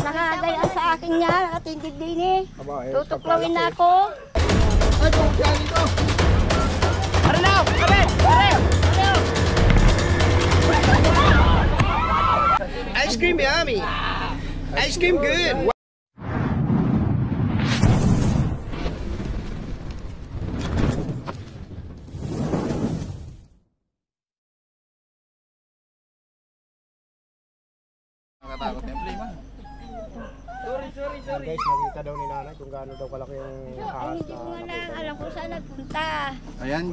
nakagaya sa akin niya, nakatindig din eh. Tutuklawin na ako. Arlaw! Kabit! Arlaw! Ice cream yummy! Ice cream good! Nakatakot na yung play man. Sorry. Guys, nakita daw ni nanay kung gaano daw kalaki yung Ay, ahas hindi ko na alam kung saan nagpunta. Ayan.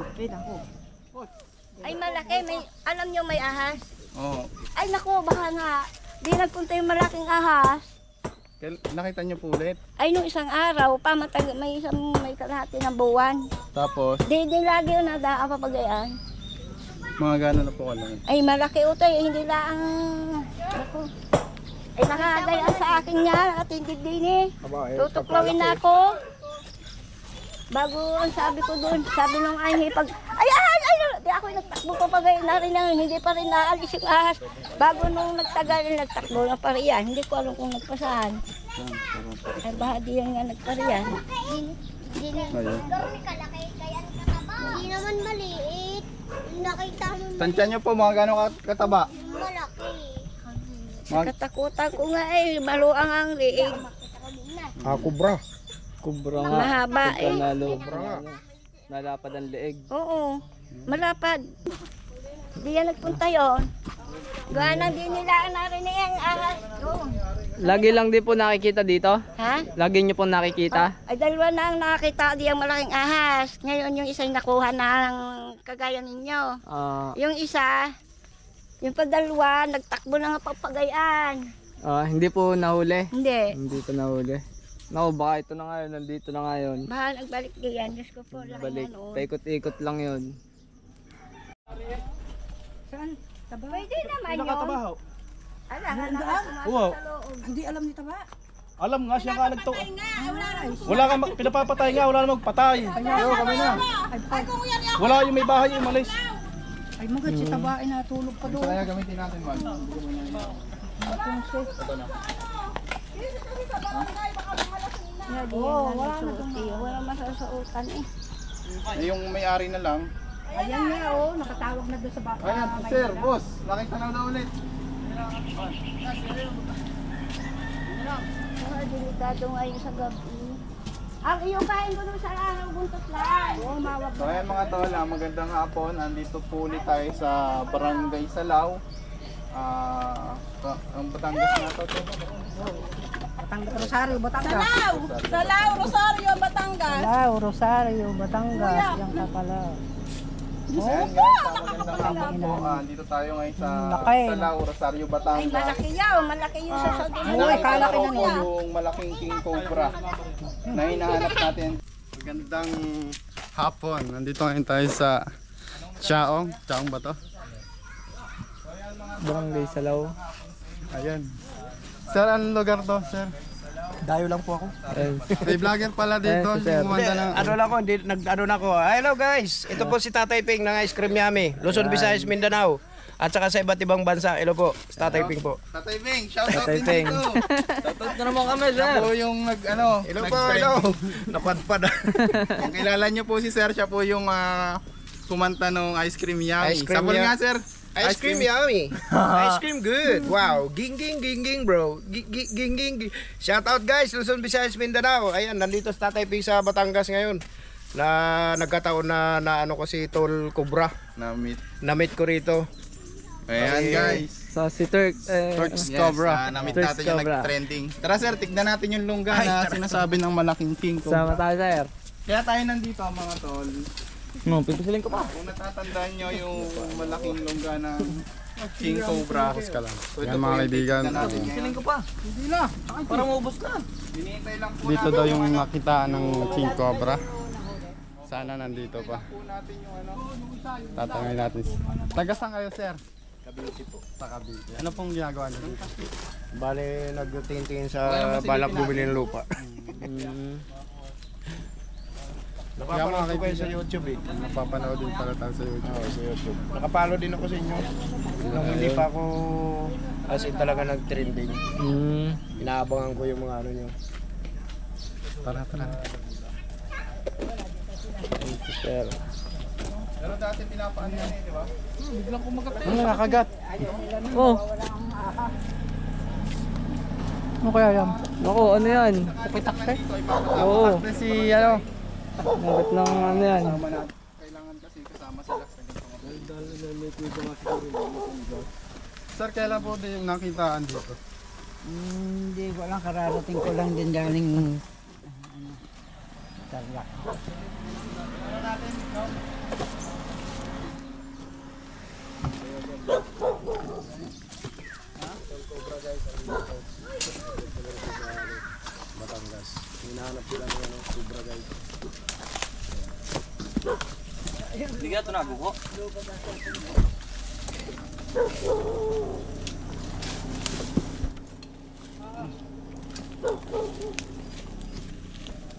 Ay, malaki. Alam niyo may ahas? Oo. Ay, naku, baka nga. Di nagpunta yung malaking ahas. Nakita niyo po ulit. Ay, nung isang araw, may kalahati ng buwan. Tapos, Di lagi yun nadaan papagayan. mga gano'n na po kalaki. Ay, malaki utoy. Hindi lang. Naku. Ay, nakagaya sa akin niya. Nakatindig din eh. Tutuklawin na ako. Bago ang sabi ko doon, sabi nung ay pag di ako nagtakbo papagay na rin hindi pa rin naalis yung ahas. Bago nung nagtagal nagtakbo na pa riyan, hindi ko alam kung nagpasahan. Ay baka di yan nga nagpariyan. Hindi naman maliit. Nakita mo Tansya niyo po mga gano'n kataba. malaki. Katakutan ko nga maluang ang liig. kubra. Kubra nga. Mahaba eh. Nalapad ang leeg. Oo, malapad. Di yan nagpunta yon. Gawa nang di nila narinig ang ahas doon. Lagi lang din po nakikita dito? Ha? Lagi niyo po nakikita? Ay dalawa na ang nakakita di ang malaking ahas. Ngayon yung isa nakuha na ng kagaya ninyo. Yung isa, yung padalwa, nagtakbo na nga papagayaan. Hindi po nahuli? Hindi. Hindi po nahuli. Naku, baka ito na ngayon, nandito na ngayon. Baka nagbalik diyan. Diyos ko po, laki Balik, na noon. paikot-ikot lang yun. Saan? Pwede naman yun. Nakatabaho. Ala, pumasok Wow. sa loob. Hindi alam ni Taba. Alam nga siya ka nagtaw. Wala kang pinapapatay nga, wala namang patay. Yo, kami na. Wala yung may bahay yung malis. Ay magad si Taba ay natulog pa doon. Kaya gamitin natin man. Wala na wala masasuotan eh. Yung may-ari na lang. Ayan nga nakatawag na doon sa baka. Ayan, sir, boss. Nakita na ulit. Delikado ngayon sa gabi. Ang iyong kain ko doon sa araw, buntot lang. Mawag So ayan mga tol, magandang hapon. Andito po ulit tayo sa Barangay Salao. Ang Batangas na to. Batangas, Rosario, Batangas. Salao, Rosario, Batangas. Salao, Rosario, Batangas. Yang Kapalaw. Ayan guys, magandang hapon po. Andito tayo ngayon sa Salao, Rosario, Ay, Batangas. malaki yan. Malaki yung sa Nakita ko po yung malaking king cobra na hinahanap natin. Magandang hapon. Nandito ngayon tayo sa Chaong. Chaong ba to? Barangay Salao. Ayan. Sir, anong lugar to, sir? Dayo lang po ako. May vlogger pala dito. Ayan, si sir. Kumanda ng... Ano lang ko, nag-ano na ko. Hello guys, ito po si Tatay Ping ng Ice Cream Yummy. Luzon, Visayas, Mindanao. At saka sa iba't ibang bansa. Hello po, si Tatay Ping po. Tatay Bing, shout out Tatay din Ping. dito. Shoutout na naman kami, Siya sir. po yung Hello po, hello. Napadpad. Kung kilala niyo po si sir, siya po yung kumanta ng Ice Cream Yummy. Ice Cream Sabol Yummy. nga, sir. Ice cream yummy. Ice cream good. Wow. Ging ging bro. Ging ging. Shout out guys, Luzon, Visayas, Mindanao. Ayan, nandito sa Tatay Ping sa Batangas ngayon. Na nagkataon na ano ko si Tol Cobra. Na-meet ko rito. Ayan guys. So si Turk, Torch yes, Cobra. Na-meet Torch natin yung Cobra. nag-trending. Tara sir, tignan natin yung lungga na sinasabi ng malaking king sama cobra. tayo, sir. Kaya tayo nandito mga tol. No, pipisilin ko pa. Kung natatandaan nyo yung malaking lungga ng king cobra. So ito mga kaibigan. Pipisilin ko pa. Hindi na. Para maubos na. Hinihintay lang po Dito daw yung nakita ng king cobra. Sana nandito pa. Tatanungin natin. Taga saan kayo, sir? Cavite po. Sa Cavite. Ano pong ginagawa niyo? Bale, nagtingin sa balak bumili ng lupa. Napapanood ko kayo sa YouTube eh. Napapanood din pala tayo sa YouTube. Oo, sa YouTube. Nakapalo din ako sa inyo. Nung hindi pa ako As in talaga nag-trending. Inaabangan ko yung mga ano nyo. Tara. Sir. Pero dati pinapaan yan di ba? Ano nakagat? Oh. Ano kaya yan? Ako, ano yan? Takpe-takpe? Oo. Tapos si ano, Nagat ng ano yan. kasama natin. Kailangan kasi kasama sila sa ganito. Sir, kailan po din yung nakitaan dito? Hindi, walang kararating ko lang din galing Tarlac. Batangas. Hinahanap sila ng ano, Cobra guys.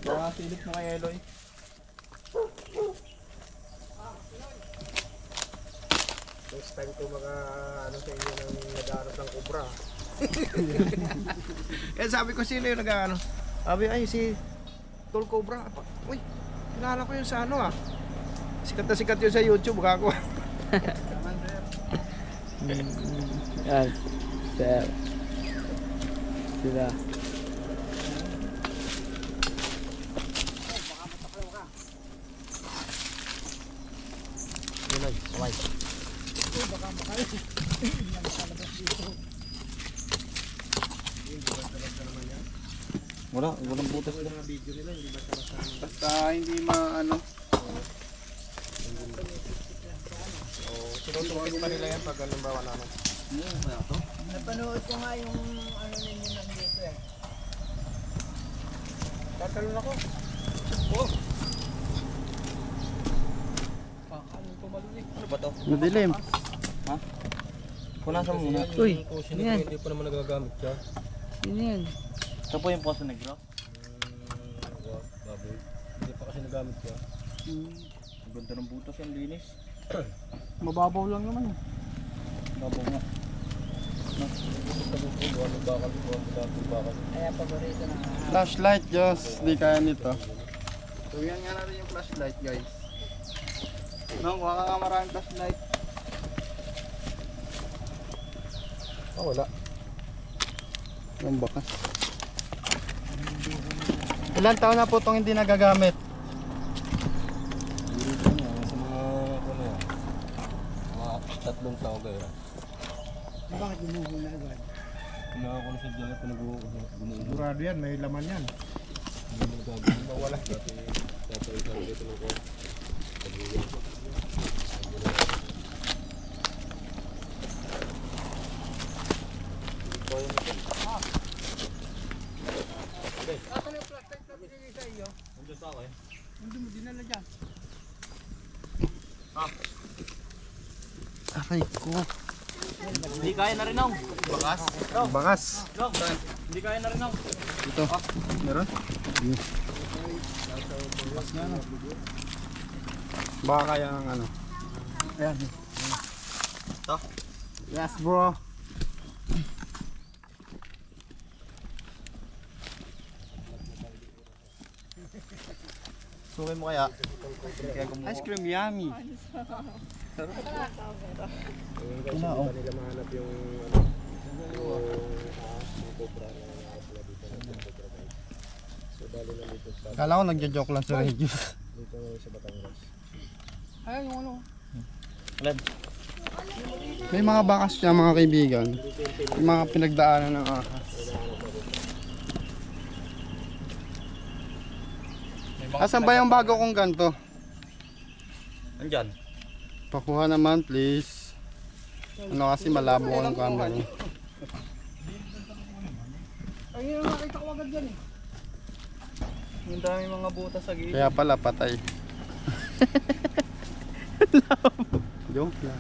Mga silip mga Eloy. Next time ko ano sa inyo ng nag-aanap ng Cobra. Kaya sabi ko sino yung nag-ano. Sabi ay si Tol Cobra. Uy, kilala ko yun sa ano ah. Sikat na sikat yun sa YouTube kako. Yan. Sir. Sila. Yun ay, saway. Walang butas. Basta hindi maano. Sinusulit pa nila yan pag halimbawa na ano. Napanood ko nga yung ano ninyo nandito eh. Tatalon ako. Madilim. Punasan muna. Uy, ano yan? Hindi pa naman nagagamit siya. Sino yan? Ito po yung Poso Negro? Baboy. Hindi pa kasi nagamit siya. Ang ganda ng butas yan, linis. mababaw lang naman eh. Babaw nga. Kaya paborito na Flashlight, Diyos. Di kaya nito. So yan nga natin yung flashlight, guys. No, kuha ka nga maraming flashlight. Wala. Yung bakas. Ilan taon na po itong hindi nagagamit? Sa mga 3 taon kayo. Bakit gumuhula agad? Kailangan ko na sa dyan at pinag-uusap. Sigurado yan, may laman yan. Mawala. Aray ko. Hindi kaya na rin ako. Bangas. Hindi kaya na rin ako. Ito. Meron? Baka kaya ang ano. Ayan. Ito? Yes, bro. Sukin mo kaya? Ice cream yummy. Ito na oh. Nila mahanap yung Cobra na nakapula dito ng Cobra guys. So dali na dito sa Kala ko nagja-joke lang si Regis. dito ngayon sa Batangas. Ayun yung ano. Alam. May mga bakas siya mga kaibigan. May mga pinagdaanan ng ahas. Asan ba yung bago kong ganto? Andyan. Pakuha naman please. Ano kasi malabo ang camera. Ayun yung nakita ko agad yan eh. Ang dami mga butas sa gilid. Kaya pala patay. Joke lang.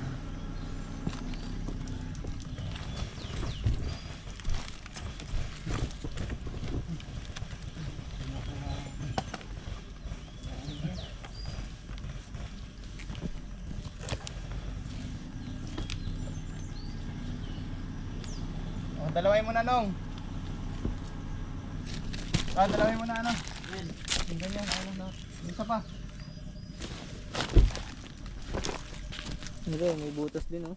dalawin mo na nong. Dalawin mo na ano. Yung ganyan, ano na. Isa pa. Hindi, may butas din oh.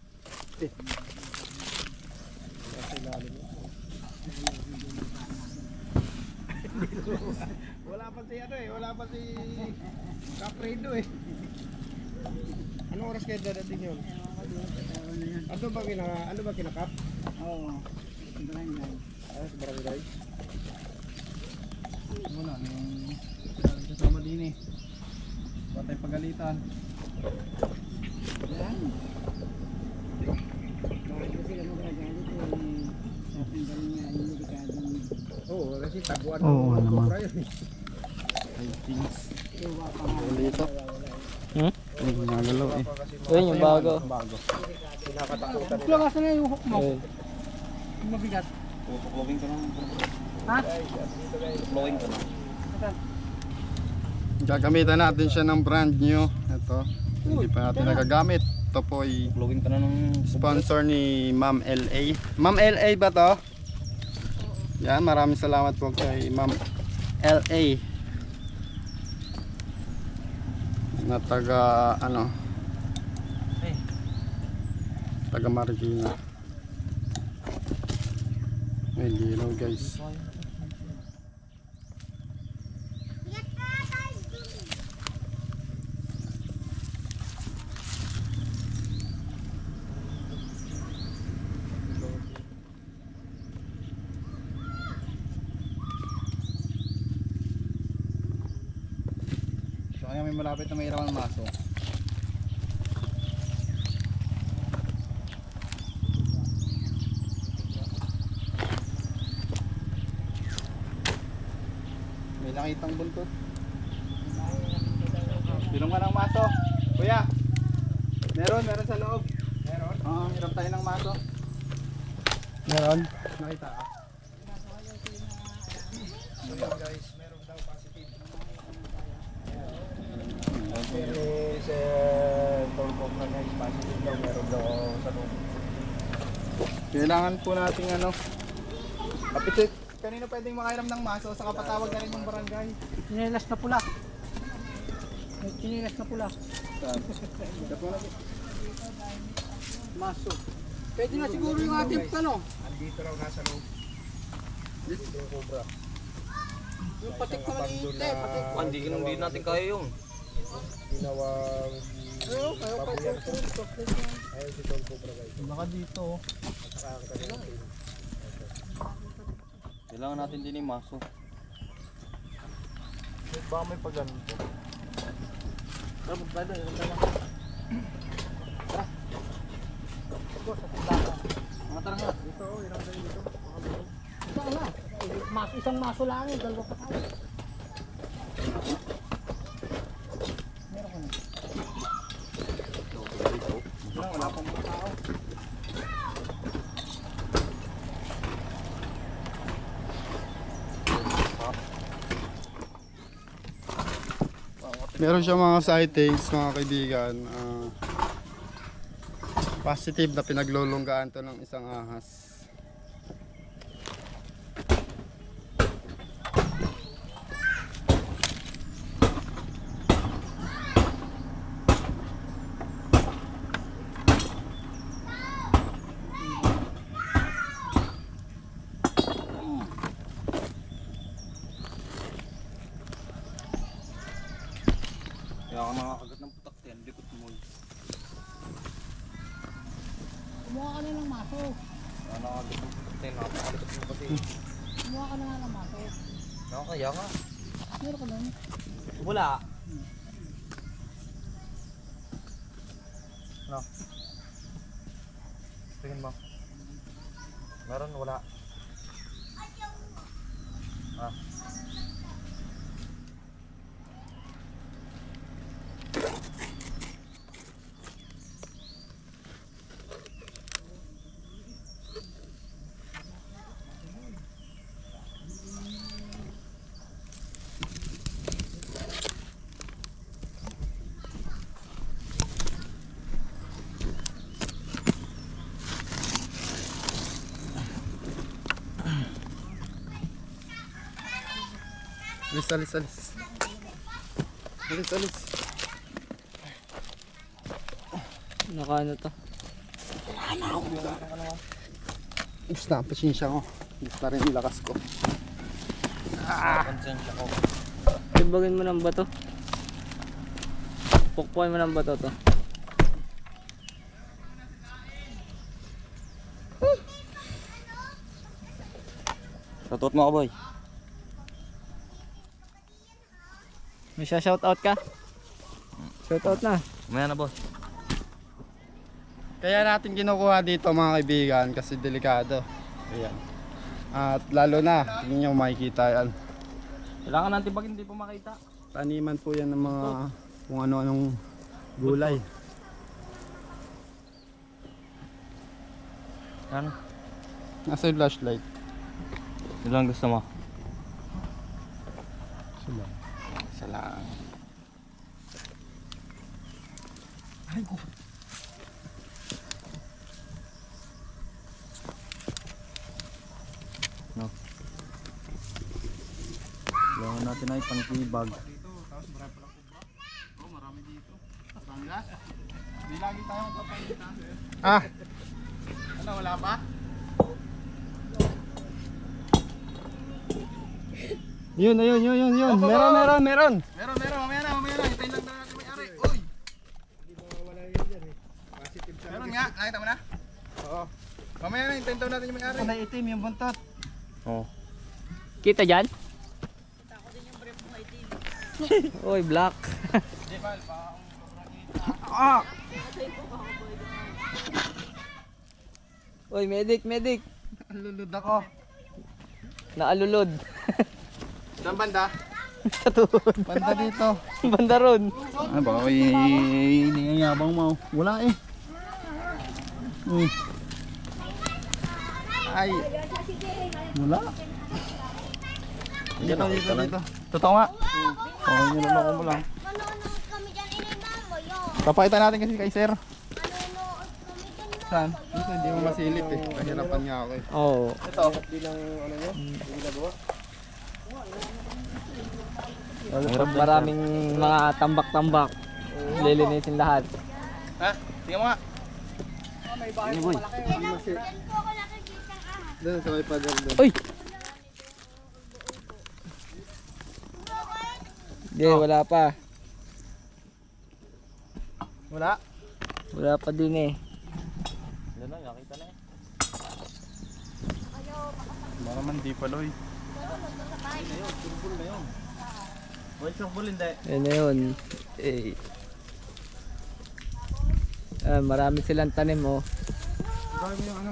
Wala pa si ano eh, wala pa si Capredo eh. Anong oras kayo dadating yun? Ano ba kinakap? Oo. Barangay. Sa barangay? Wala, yung kasama din eh. Patay pagalitan. Yan. Bakit ba sila magagalit eh? Sa tanggalin nga yung delikadong Oo, kasi taguan Oo, ng naman. cobra yun eh. luwa pa nga. Dito. Yung nagalaw eh. Ayun yung bago. Pinakatakutan nila. Plagasan na yung hook mo. Ayun. Yung mabigat. Tutuklawin ka lang. Ha? Tutuklawin ka lang. Gagamitan natin siya ng brand new. Ito. Hindi pa natin nagagamit. Ito po ay Glowing ka na ng sponsor ni Ma'am LA. Ma'am LA ba to? Yan, maraming salamat po kay Ma'am LA. Na taga ano? Taga Marikina. May lilaw guys. So kaya may malapit na may irawang maso. May nakitang buntot. Bilong ka ng maso. Kuya. Meron sa loob. Meron? Oo, hirap tayo ng maso. Meron? Nakita ka? So yun guys, meron daw positive. Pero sa Tolpok na guys, positive daw, meron daw sa loob. Kailangan po nating ano. Kapitit. Kanino pwedeng makairam ng maso sa kapatawag na rin ng barangay? Chinelas na pula. May chinelas na pula. Maso. Pwede na siguro yung ating ano. Andito raw nasa loob. Dito yung cobra. Yung patik na maliit eh. Patik. Hindi natin kaya yung. Ginawang Ayun, ayaw pa babuyan ito. ko. Ayun si Tol Cobra guys. Baka dito. Saka ang kanilang team. Kailangan natin din yung maso. Baka may pagganito. Tara, magpala. Tara. Ito, sa tindahan. Mga tara nga. Dito, hirang tayo dito. Ito nga. Isang maso lang, dalawa pa tayo. Meron ko na. Wala pang mga tao. Meron siya mga sightings, mga kaibigan. Positive na pinaglulunggaan to ng isang ahas. Kaya ka nakakagat ng putak yan, likot mo. Kumuha ka na ng maso. Kaya nakakagat ng putak yan, nakakalikot mo pati. Kumuha ka na nga ng maso. Nakakaya ka. Meron ka nun. Wala. No. Tingin mo. Meron, wala. Ah. Alis, alis, alis. Alis, alis. Nakaano to? Ubus na, pasensya ko. Ubus na rin yung lakas ko. Tibagin mo ng bato. Pukpukin mo ng bato to. Shoutout mo ako, boy. May shoutout ka? Shoutout na. Umaya na, boss. Kaya natin kinukuha dito mga kaibigan kasi delikado. Ayan. At lalo na, hindi nyo makikita yan. Kailangan natin pag hindi po makita. Taniman po yan ng mga kung ano-anong gulay. Ano? Nasa yung flashlight. Yun lang gusto mo. Salang. Kailangan natin ay pangkibag. Ah! Ano, wala pa? Yun. Meron. Meron, mamaya na. Hintayin lang natin may-ari. Uy! Meron nga, nakita mo na? Oo. Mamaya na, hintayin daw natin yung may-ari. Kulay itim yung buntot. Oh. Kita dyan? Oy, black. Oy, medic. Lulod ako. Naalulod. Saan banda? Sa tuhod. Banda dito. Banda ron. Ay, baka iniyabang mo. Wala eh. Ay. Wala. Dito. Totoo nga. Okay, niloloko mo lang. Manonood kami dyan, iniman mo yun. Papakita natin kasi kay sir. Manonood kami dyan. Saan? Dito, hindi mo masilip eh. Kahirapan nga ako eh. Oo. Ito. Bilang ano nyo? Ginagawa? Maraming mga tambak-tambak. Lilinisin lahat. Ha? Tingnan mo nga. Ano, boy? Dyan po ako nakikita ahas. Doon sa may pader doon. Uy! Hindi, wala pa. Wala. Wala pa din eh. Yan na, nakita na eh. Baka man di paloy. Boy, surbol hindi. Yan na yun. Eh. Marami silang tanim oh. Gawin mo yung ano.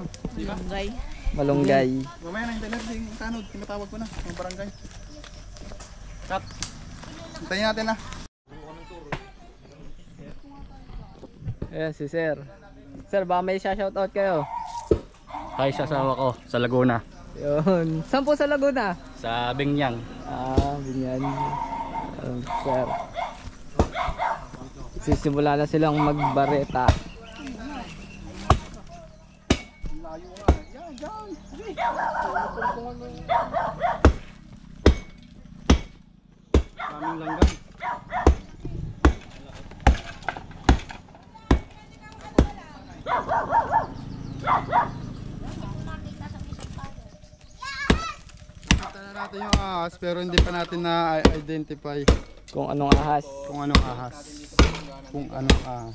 Malunggay. Mamaya na, hintayin natin yung tanod. Tinatawag ko na. Yung barangay. Cut. Hintayin natin na. Ayan si sir. Sir, baka may shoutout kayo. Kaya sa asawa ko, sa Laguna. Yun. Saan po sa Laguna? Sa Binyang. Binyan. Sir. Sisimula na silang magbareta. Kaming langgan. Nakita na natin yung ahas pero hindi pa natin na-identify Kung anong ahas. kung anong ahas. Kung anong ahas.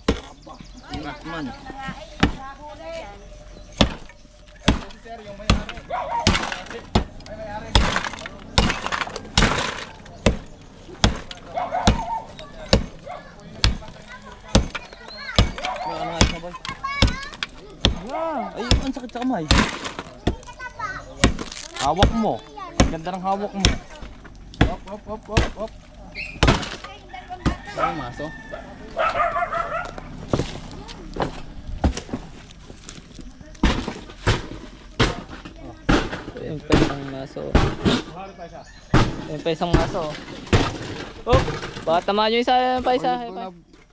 Ay, ang sakit sa kamay. Hawak mo. Ang ganda ng hawak mo. Op. Ay, maso. Yung pa isang maso. Yung pa isang maso. Oh, baka tamaan nyo isa pa isa. Ito na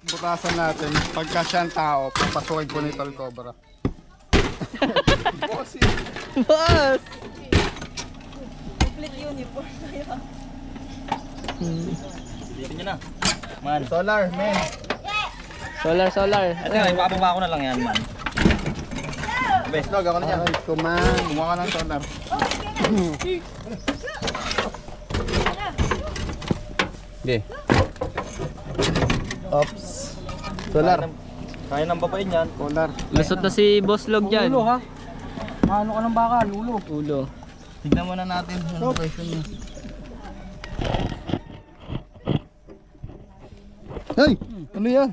butasan natin. Pagka siyang tao, papasukin ko nito ang cobra. Boss! Complete uniform. Solar, men. Solar. Ito nga, ipapaba ko na lang yan, man. Beslog, ako na yan. Ay, kuman. Kumuha ka ng solar. Okay. Oops. Solar. Kaya nang babain yan. Solar. Lusot na si Boss Log dyan. Ulo, ha? Ano ka ng baka? Ulo. Ulo. Tignan muna natin yung location niya. Hey! Ano yan?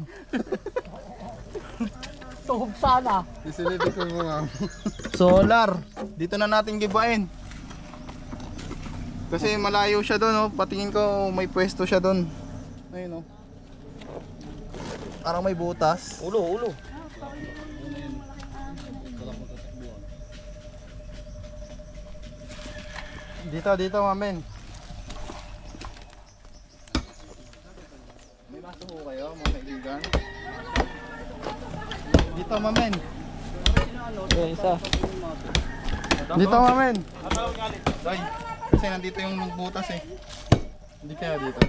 Tuhog sana. Isilipin ko mo nga. Solar. Dito na natin gibain. Kasi malayo siya doon, oh. Patingin ko may pwesto siya doon. Ayun, oh. Parang may butas. Ulo. Dito, mamen. May maso ho kayo, mga kaibigan. Dito, mamen. Yung isa. Dito, mamen. Doy, kasi nandito yung butas eh. Hindi kaya dito.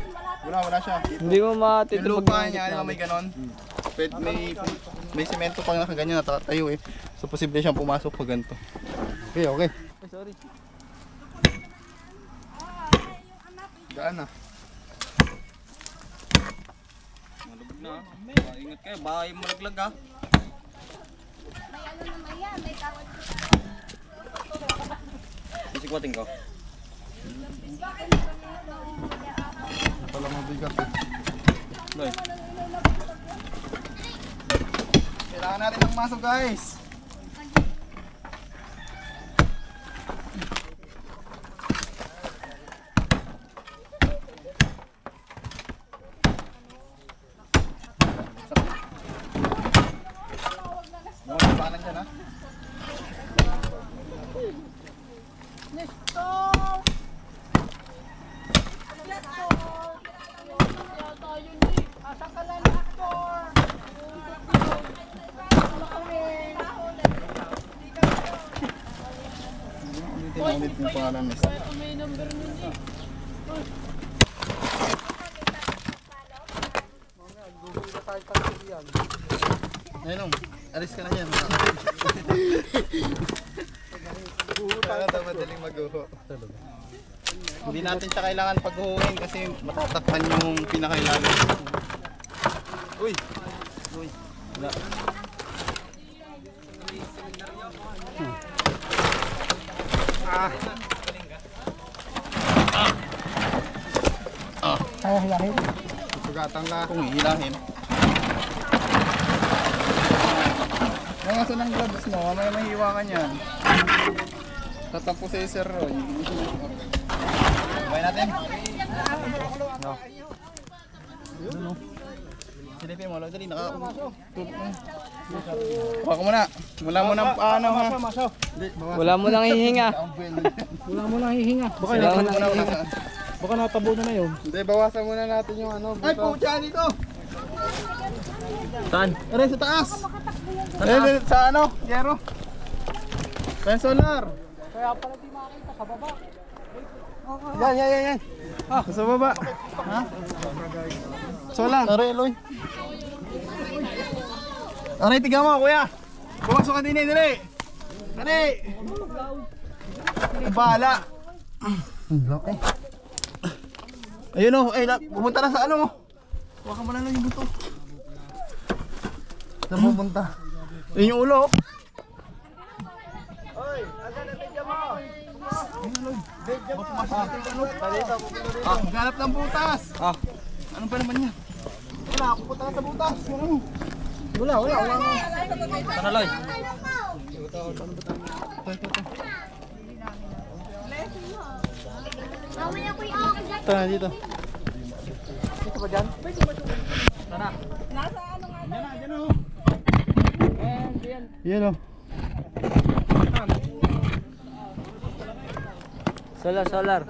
Wala siya. Hindi mo Yung matitulog lupa niya, alam mo, may ganon. May semento pang nakaganyan natatayo eh. So posible siyang pumasok pag ganito. Okay. Sorry. Gaan na. Malubog na. Ingat kayo, baka yung malaglag, ha? May ano naman yan, may kawat. Sisikwatin ko. Pala mabigat eh. Doy. Kailangan natin ng maso, guys. Mga kabanan dyan, ha? Ulit yung pangalan nila. Ayun, alis ka na yan. Kaya daw madaling mag-uho. Hindi natin siya kailangan pag-uhuin kasi matatakpan yung pinakailalim. Uy! Wala. Kaya hilahin. Sugatan ka kung hihilahin. Yung aso ng gloves mo, may mahiwa ka niyan. Tatampo si Sir Roy. Sabay natin. No. Silipin mo, dali, Kuha ko muna. Wala mo nang paano ha. Wala mo nang hihinga. Wala mo lang hihinga. Baka natabo na yun. Hindi, bawasan muna natin yung ano. Ay, pucha dito! Saan? Aray, sa taas! Aray, sa ano? Yero. Kaya solar. Kaya pala di makakita sa baba. Yan. Sa baba. Ha? Solar. Aray, Eloy. Aray, tiga mo, kuya. Pumasok ka din, dili. Aray. Bahala. Okay. Ayun o, pumunta na sa ano. Huwag ka mo na lang yung buto. Saan pupunta? Ayun yung ulo. Oy, asan na medya mo? Maghanap ng butas. Ano ba naman yan? Wala, pupunta na sa butas. Wala. Sana, Loy. Mamaya ko yung Ito na dito. Dito ba dyan? Sana. Yan o. Solar.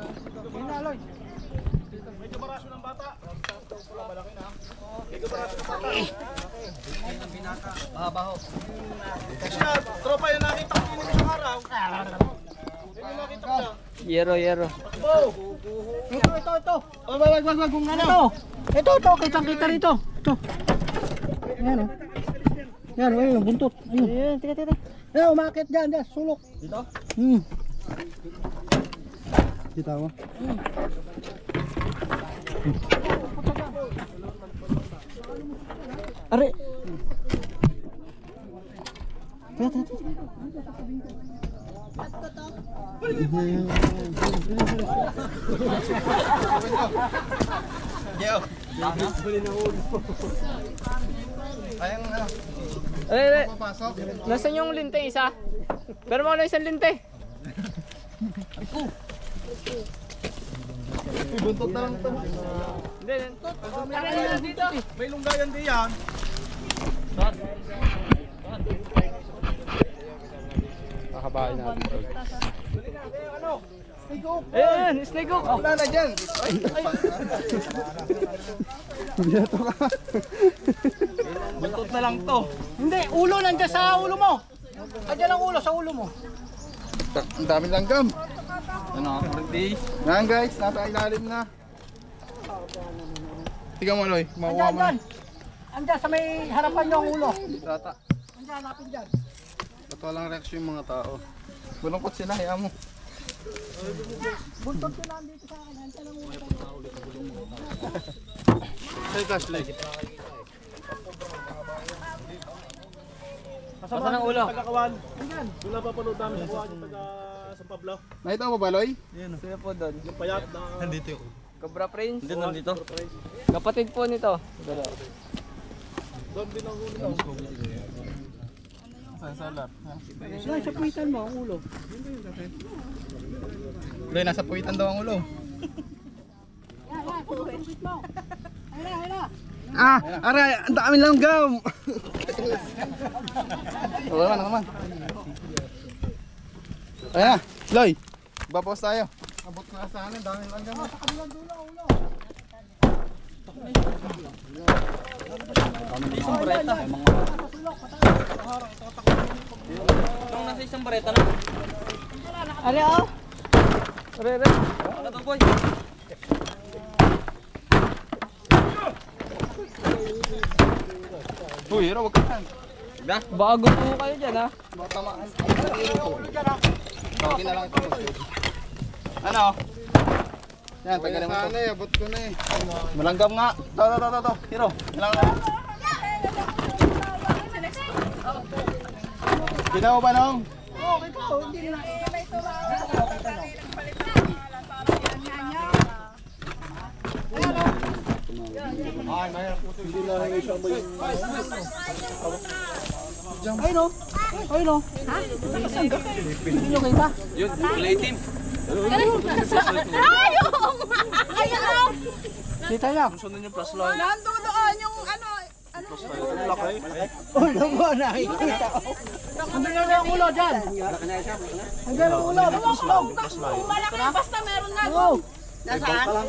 Tropa yung nakita ko yung isang araw. Yung nakita ko Yero. Ito. Oh, wag kung ano. Ito, kitang-kita rito. Ito. Ayan o. Yan, ayun, buntot. Ayun. Ayan, teka. Ayan, umakit dyan, sulok. Dito? Kita mo? Are. Ayang ano, papasok. Nasaan yung linte isa? Pero mo na isang linte. Buntot na lang ito. Hindi. Dito. May lunggayan din yan. Kakabahin natin ito. Ayan, snake hook. Wala na dyan. Dito ka. Buntot na lang to. Hindi, ulo nandiyan sa ulo mo. Andiyan ang ulo sa ulo mo. Ang daming langgam. Ano, birthday. Yan guys, nasa ilalim na. Tingnan mo Loy, makuha mo na. Andiyan sa may harapan niyo ang ulo. Tata. Andiyan, hanapin dyan. Ba't walang reaksyon yung mga tao? Bulungkot sila, hayaan mo. Buntot yun lang dito sa akin. Andiyan ang ulo. Say cash like. Basta ng ulo. Nakita mo ba Loy? Sino po doon? Nandito yung. Cobra Prince? Hindi, nandito. Kapatid po nito. Dalawa. Ay, sa puwitan mo ang ulo. Loy, nasa puwitan daw ang ulo. Ah, aray, ang daming langgam. Wala naman. Ayan na, Loy. Babawas tayo. Abot na sa akin, daming langgam. Sa kabilang dulo ang ulo. Isang bareta. Nung nasa isang bareta na. Ari, oh. Re. Ano to boy? Uy, hero, wag ka yan. Bago po kayo dyan ha. Baka tamaan. Tawagin na lang ito. Ano? Yan, tagalin mo to. Sana abot ko na eh. Malanggam nga. To. Hero, malanggam. Kita mo ba nung? Oo, ito. Hindi na. Ayun, oh. Ayun, oh. Nakasangga. Hindi nyo kita. Yun, kulay itim. Ayaw! Kita niya. Nandun doon yung ano. Ulo mo, nakikita ko. Andiyan na ang ulo dyan. Andiyan ang ulo. Kung malaki, basta meron na. Oo. Nasaan?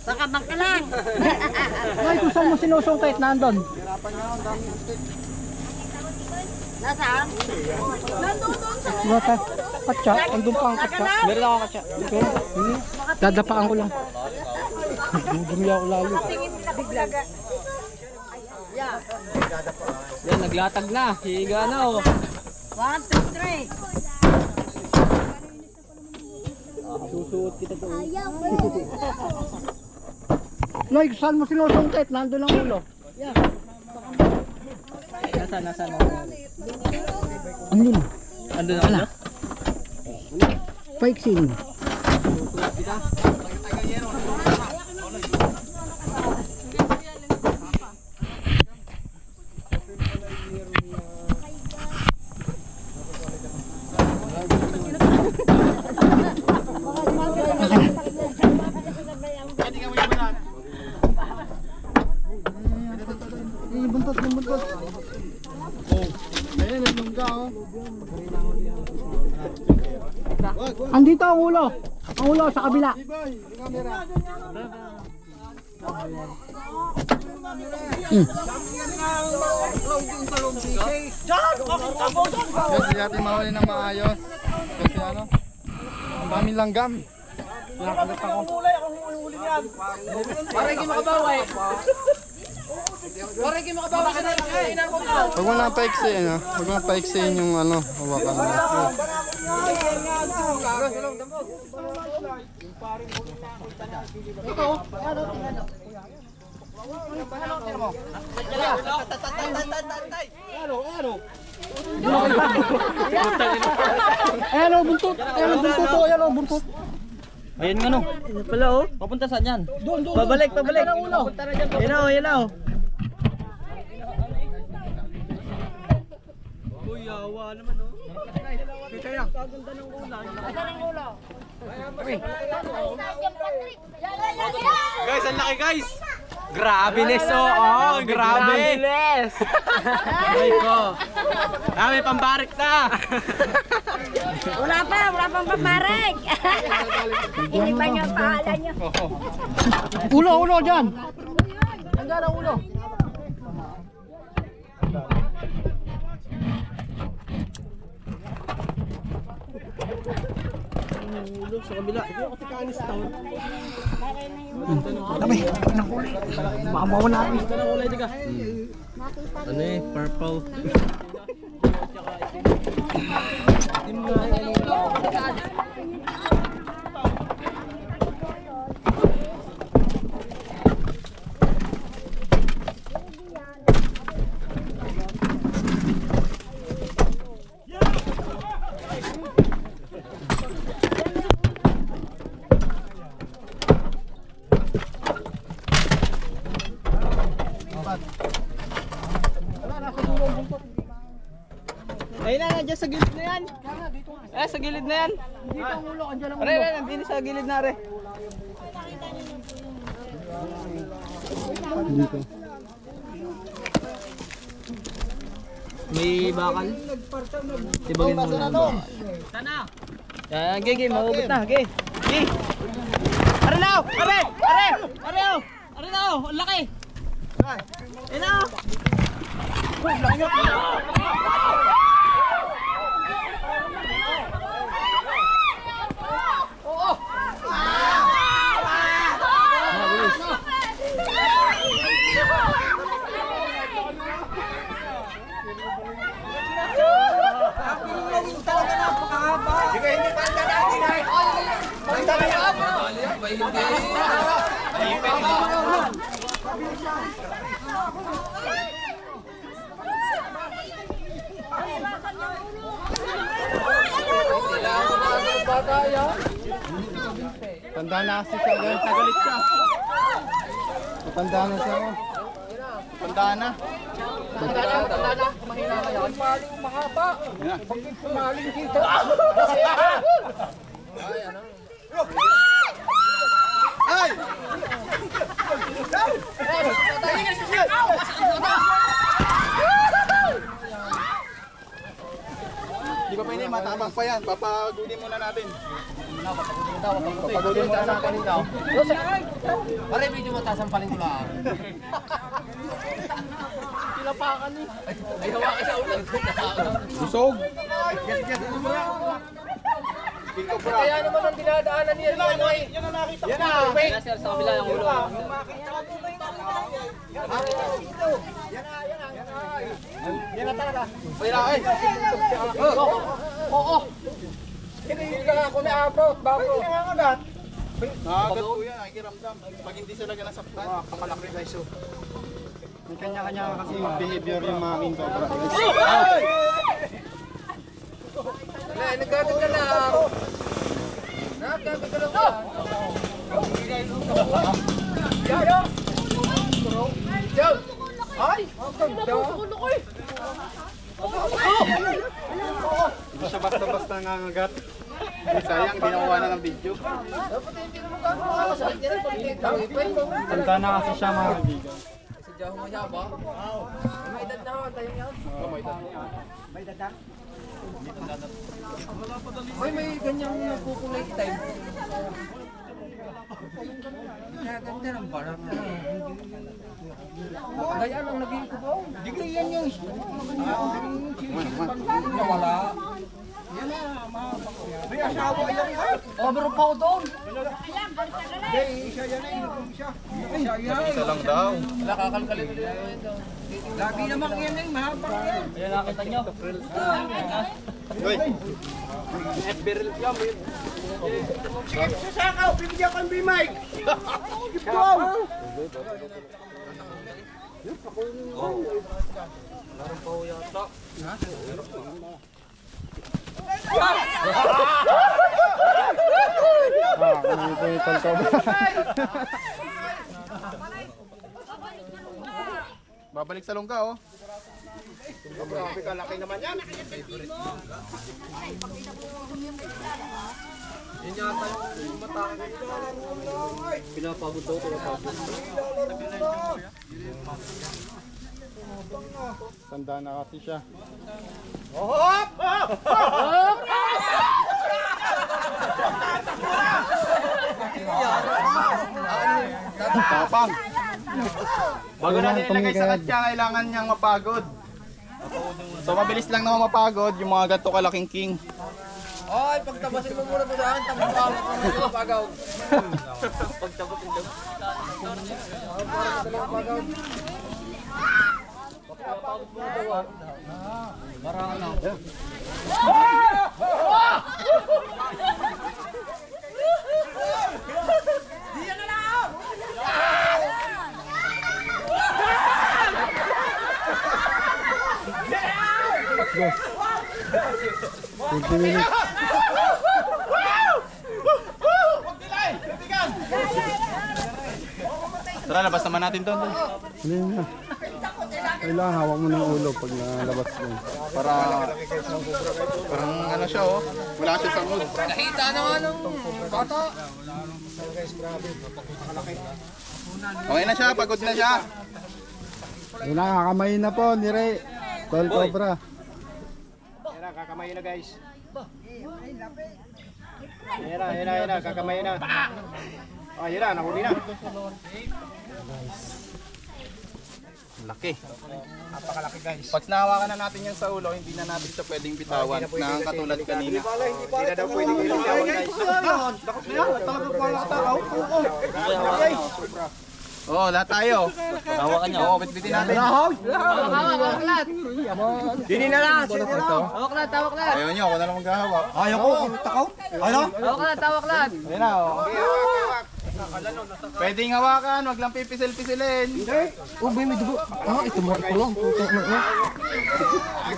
Sa kabang ka lang. Ay, kung saan mo sinusungkit, nandun. Nasaan? Nandun doon sa Mata, katsa, andun pa ang katsa. Meron akong katsa. Hindi, dadapaan ko lang. Dudumi ako lalo. Yan, naglatag na. Higa na oh. 1, 2, 3. Susuot kita doon. Loy, saan mo sinusungkit? Nandun ang ulo. Nasaan? Andun. Ando na ano? Paiksin. Buntot. Ayan, nandungga oh. Andito ang ulo. Ang ulo sa kabila. Yes, hindi natin mahuli ng maayos. Kasi ano, ang daming langgam. Nakagat ako. Pare, hindi makabawa eh. Pare, hindi makabawa ka na. Huwag mo na paiksin, no? Huwag mo na paiksin yung ano, hawakan mo. Ayan o, buntot. Ayan o, buntot. Ayan o, buntot. Ayun nga no. Pala oh. Papunta saan yan? Doon, doon. Pabalik. Ayan ang ulo. Yan o, yan o. Guys, ang laki guys! Grabe nes oh! Grabe! Ay ko! Dami pambarik na! Wala pang paparek. Iniba niyo ang pangalan niyo. Ulo, ulo dyan. Hanggang ang ulo. Dami, nakuli. Mamawa na kami. Ano eh? Purple. Ayun na, dyan sa gilid na yan. Sa gilid na yan. Dito ang ulo, andyan ang ulo. Are, nandini sa gilid na are. May bakal. Tibagin mo lang bakal. Sana. Yan, gigi, mahugot na, gigi. Gigi. Are na, are! Are! Are oh! Are na oh, ang laki. Ayun na oh. Tanda na kasi siya, guys. Tagalit siya. Tanda na siya. Tanda na. Mahina ka yan. Maling mahaba. Bakit pumaling dito? Ay! Di ba pwede matabang pa yan? Papagudin muna natin. Papagudin muna natin ikaw. Pare, medyo mataas ang paling lang. Tilapakan eh. Ay, hawakan sa ulan. Busog. Kaya naman ang dinadaanan niya. Yan ang nakita ko. Yan na. Yan sir, sa kabila yung ulo. Yan na talaga. Pwede ay. Oo. Hindi ka ako naabot. Bago. Hindi nga agad. Nakagat po yan. Nakikiramdam. Pag hindi sila nasaktan. Pakalaki guys oh. May kanya-kanya kasi behavior yung mga king cobra. Nagkagod ka lang. Nagkagod ka lang. Joe! Ay! Hindi siya basta-basta nangangagat. Sayang, ginawa na ng video. Tanda na kasi siya mga kaibigan. May ganyang nagkukulay time. Ganda ng barak na. Kaya lang naging ko ba? Hindi yan yung nawala. Oh, meron pa ako doon. Isa lang daw. Wala kakalkalin ulit. Lagi naman yan eh, mahaba yan. Ayan, nakita nyo. Uy, Sasakaw, bibigyan ko ng B-mic. ito yung Cobra. Babalik sa lungga oh. Grabe ka, laki naman yan. Pinapagod daw, pinapagod. Tanda na kasi siya. Tapang. Bago natin ilagay sa katya, kailangan niyang mapagod. So mabilis lang naman mapagod yung mga ganito kalaking king. Ay, pagtabasin mo muna po sa akin, tapos mo pagaw. Pagtabasin daw. Parang ano? Tara, labas naman natin doon. Kailangan hawak mo ng ulo pag nalabas mo. Parang ano siya oh. Wala siya sa ulo. Nakita naman ng bata. Okay na siya, pagod na siya. Yun na, kakamayin na po ni Ray. Tol Cobra. Ayan na, kakamayin na guys. Ayan na, kakamayin na. Ayan na, nahuli na. Laki. Napakalaki guys. Pag nahawakan na natin yan sa ulo, hindi na natin siya pwedeng bitawan. Na katulad kanina. Hindi na daw pwede ilitawan guys. Oo, lahat tayo. Hawakan niya. Oo, bitbitin natin. Hawak lahat. Dini na lang. Hawak lahat, hawak lahat. Ayaw nyo, ako na lang maghahawak. Ayaw ko, takaw. Ano? Hawak lahat, hawak lahat. Ayan na, oh. Pwedeng hawakan, wag lang pipisil-pisilin. Oh, may dugo. Ah, ito mo ko lang.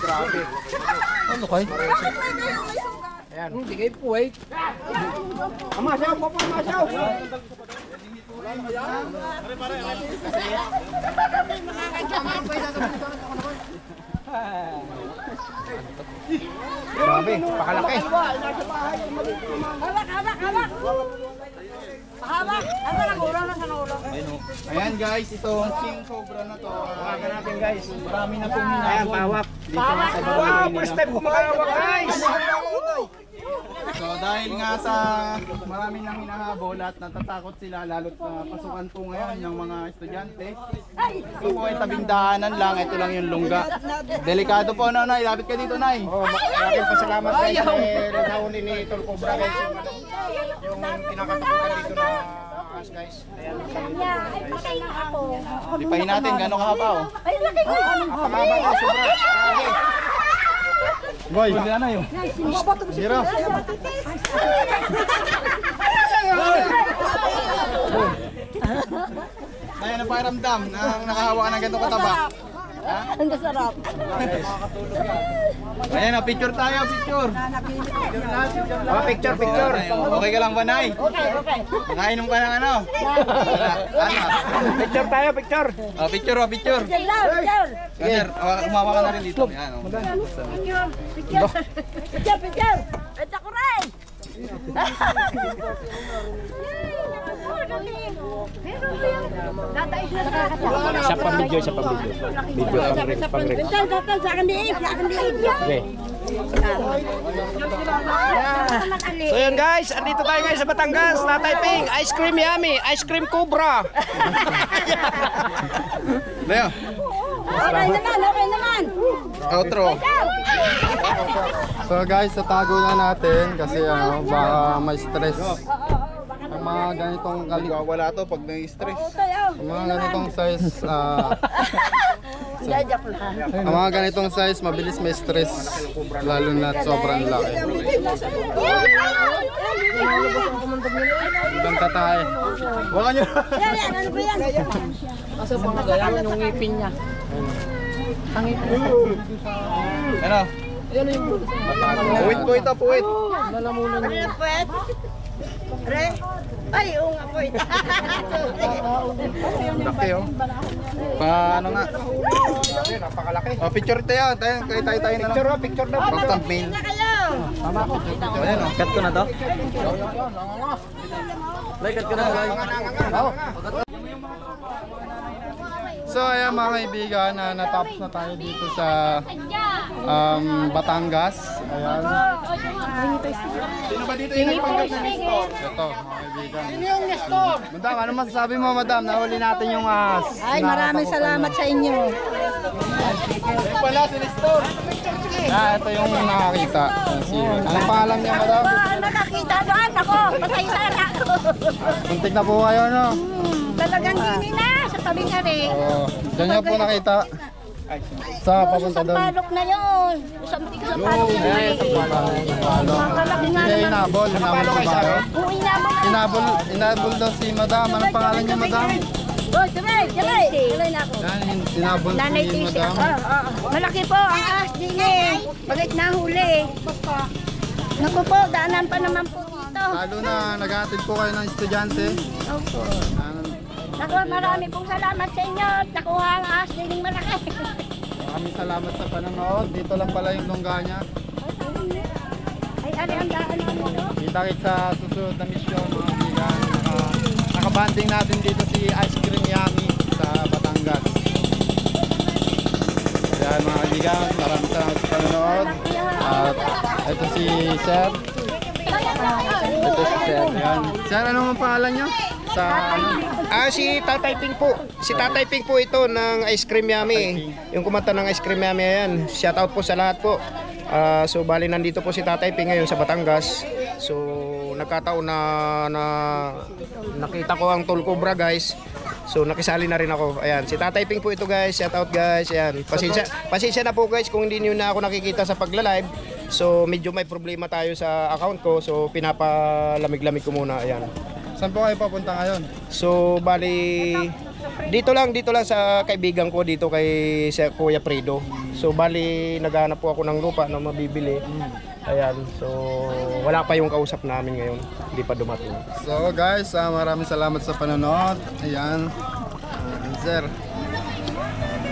Grabe. Ano kay? Ayan. Bigay po eh. Amasaw, papamasaw. Grabe, pakalaki. Ayan guys, itong king cobra na to. Hawakan natin guys. Marami na pong Ayan, hinabol. pahawak. Dito sa Wow, first time ko makahawak guys. So dahil nga sa marami nang hinahabol at natatakot sila lalo't pasukan po ngayon ng mga estudyante. Ito po ay tabing daanan lang, ito lang yung lungga. Delikado po Nay, lapit ka dito Nay. Oh, maraming pasalamat guys. Nahuli ni Tol Cobra guys. Yung pinakatakutan dito na ahas guys. Ayan. Lipahin natin, gano'ng kahaba oh. Napakahaba ko, sobra. Grabe. Boy, hindi na yun. Zero. Nay, ano pakiramdam na nakahawa ka ng ganito kataba? Ang sarap. Ayan, picture tayo, picture. Oh, picture, picture. Okay ka lang ba, Nay? Okay. Nakainom ka ng ano? Wala. Ano? Picture tayo, picture. Oh, picture, oh, picture. Picture. Sir, umawa ka na rin dito. Yan, oh. Picture. At ako rin. Isa pa video, isa pa video. Video pang rin. Sa akin din. Okay. So yun guys, andito tayo ngayon sa Batangas, Tatay Ping, Ice Cream Yummy, Ice Cream Cobra. Leo. Okay naman. Outro. So guys, tatago na natin kasi baka may stress. Ang mga ganitong Wala to pag na-stress. ang mga ganitong size, Jajak lang. ang mga ganitong size mabilis may stress lalo na sobrang laki. Ibang tatae. Wala nyo. Yan, ano ba yan? Kasi mga gaya yung ngipin niya. Ano? Yan yung Puwit po ito, puwit. lalamunan Ano niya. na puwet? Re? Ay, oo nga puwet. Laki oh. Paano nga? Napakalaki. Oh, picture tayo. Tayo na lang. Picture na. Pang thumbnail. Na kayo. Ayan oh. Cut ko na to? Like, cut ko na. So ayan mga kaibigan, natapos na tayo dito sa Batangas. Ayan. Sino ba dito yung nagpanggap ng store? Ito mga kaibigan. Madam, ano masasabi mo madam? Nahuli natin yung ahas. Ay, maraming salamat sa inyo. Wala si store. Ito yung nakakita. Anong pangalan niya madam? Nakakita doon ako. Pasaysa na ako. Muntik na po kayo no? Talagang dini na sa tabi nga rin. Oo. Diyan niyo po nakita. Sa papunta doon. Sampalok na yun. Sampalok na yun. Makalaki nga Hindi, naman. inabol. Inabol ko ba? Oo, inabol na. Inabol daw si madam. Anong pangalan niya madam? Oh, sabay. Sabay na ako. Yan, inabol Nanay si Tisi. madam. Malaki po ang ahas din eh. Bakit nahuli? Naku po, daanan pa naman po dito. Lalo na naghatid po kayo ng estudyante. Opo. Naku, marami pong salamat sa inyo. Nakuha ang ahas din malaki. Maraming salamat sa panonood. Dito lang pala yung lungga niya. Ay, ari ang daan mo. Kita-kits sa susunod na misyon mga kaibigan. Nakabanding natin dito si Ice Cream Yummy sa Batangas. Ayan mga kaibigan, maraming salamat sa panonood. At ito si Sir. Ito si Sir. Ayan. Sir, anong ang pangalan niyo? Sa ano? Si Tatay Ping po. Si Tatay Ping po ito ng Ice Cream Yummy. Yung kumanta ng Ice Cream Yummy, ayan. Shout out po sa lahat po. So bali nandito po si Tatay Ping ngayon sa Batangas. So nagkataon na nakita ko ang Tol Cobra guys. So nakisali na rin ako. Ayan, si Tatay Ping po ito guys. Shout out guys. Ayan. Pasensya na po guys kung hindi niyo na ako nakikita sa pagla-live. So medyo may problema tayo sa account ko. So pinapalamig-lamig ko muna. Ayan. Saan po kayo papunta ngayon? So bali dito lang sa kaibigan ko dito kay Kuya Fredo. So bali naghahanap po ako ng lupa na mabibili. Ayan. So wala pa yung kausap namin ngayon. Hindi pa dumating. So guys, maraming salamat sa panonood. Ayan. Sir.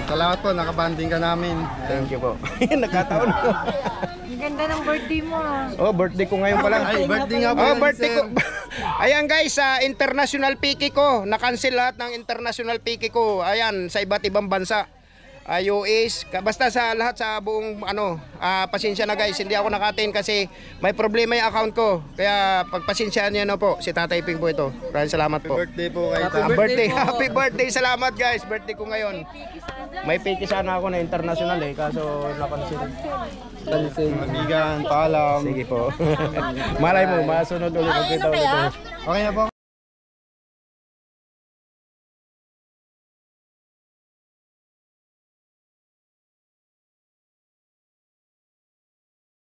Salamat po, nakabanding ka namin. Thank you po. Nagkataon ko. Ang ganda ng birthday mo. Oh, birthday ko ngayon pala. Ay, birthday nga po. Oh, yan, birthday sir. ko. Ayan guys, sa international piki ko. Na-cancel lahat ng international piki ko. Ayan, sa iba't ibang bansa. US, basta sa lahat sa buong pasensya na guys, hindi ako nakatin kasi may problema yung account ko. Kaya pagpasensyaan niyo na po, si Tatay Ping po ito. Maraming salamat po. Birthday po kayo. Happy birthday, salamat guys. Birthday ko ngayon. May piki sana ako na international kaso napansin. Kaibigan, paalam. Sige po. Malay mo, masunod ulit. Ay, ano kaya? Okay na po.